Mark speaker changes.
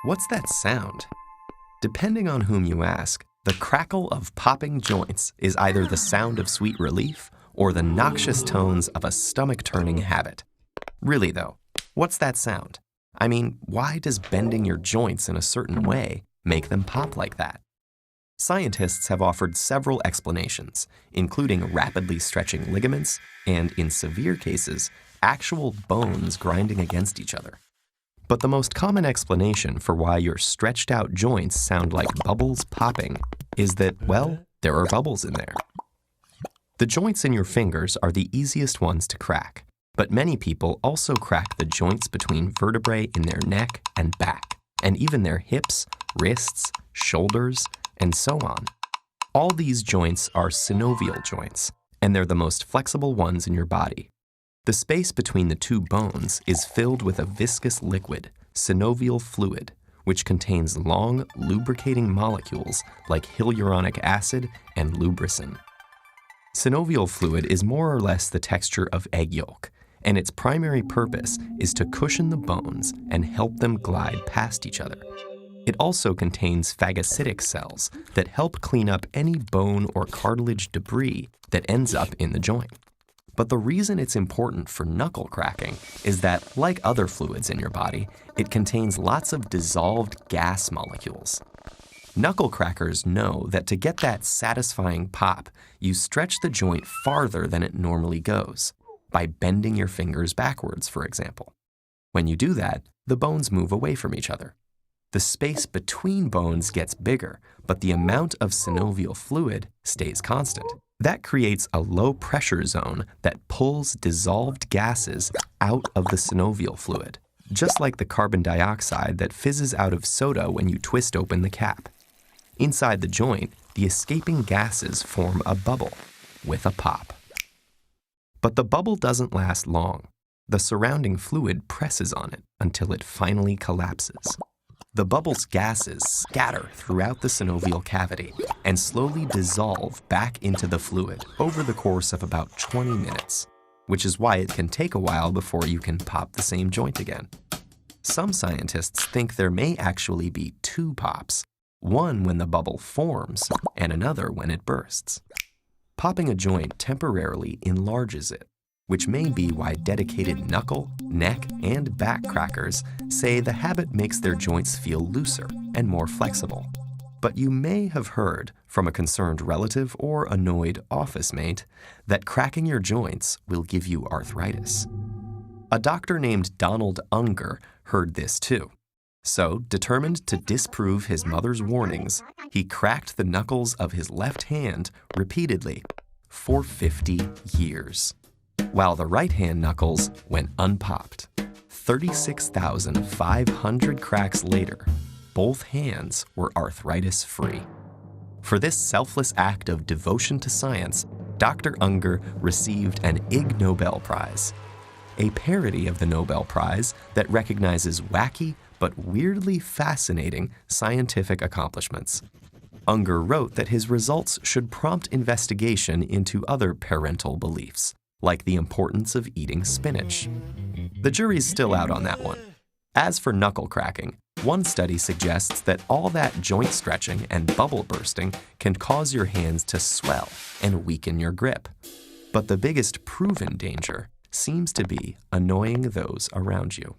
Speaker 1: What's that sound? Depending on whom you ask, the crackle of popping joints is either the sound of sweet relief or the noxious tones of a stomach-turning habit. Really though, what's that sound? I mean, why does bending your joints in a certain way make them pop like that? Scientists have offered several explanations, including rapidly stretching ligaments and, in severe cases, actual bones grinding against each other. But the most common explanation for why your stretched out joints sound like bubbles popping is that, well, there are bubbles in there. The joints in your fingers are the easiest ones to crack, but many people also crack the joints between vertebrae in their neck and back, and even their hips, wrists, shoulders, and so on. All these joints are synovial joints, and they're the most flexible ones in your body. The space between the two bones is filled with a viscous liquid, synovial fluid, which contains long, lubricating molecules like hyaluronic acid and lubricin. Synovial fluid is more or less the texture of egg yolk, and its primary purpose is to cushion the bones and help them glide past each other. It also contains phagocytic cells that help clean up any bone or cartilage debris that ends up in the joint. But the reason it's important for knuckle cracking is that, like other fluids in your body, it contains lots of dissolved gas molecules. Knuckle crackers know that to get that satisfying pop, you stretch the joint farther than it normally goes, by bending your fingers backwards, for example. When you do that, the bones move away from each other. The space between bones gets bigger, but the amount of synovial fluid stays constant. That creates a low-pressure zone that pulls dissolved gases out of the synovial fluid, just like the carbon dioxide that fizzes out of soda when you twist open the cap. Inside the joint, the escaping gases form a bubble with a pop. But the bubble doesn't last long. The surrounding fluid presses on it until it finally collapses. The bubble's gases scatter throughout the synovial cavity and slowly dissolve back into the fluid over the course of about 20 minutes, which is why it can take a while before you can pop the same joint again. Some scientists think there may actually be two pops, one when the bubble forms and another when it bursts. Popping a joint temporarily enlarges it, which may be why dedicated knuckle, neck, and back crackers say the habit makes their joints feel looser and more flexible. But you may have heard from a concerned relative or annoyed office mate that cracking your joints will give you arthritis. A doctor named Donald Unger heard this too. So, determined to disprove his mother's warnings, he cracked the knuckles of his left hand repeatedly for 50 years. While the right-hand knuckles went unpopped. 36,500 cracks later, both hands were arthritis-free. For this selfless act of devotion to science, Dr. Unger received an Ig Nobel Prize, a parody of the Nobel Prize that recognizes wacky but weirdly fascinating scientific accomplishments. Unger wrote that his results should prompt investigation into other parental beliefs, like the importance of eating spinach. The jury's still out on that one. As for knuckle cracking, one study suggests that all that joint stretching and bubble bursting can cause your hands to swell and weaken your grip. But the biggest proven danger seems to be annoying those around you.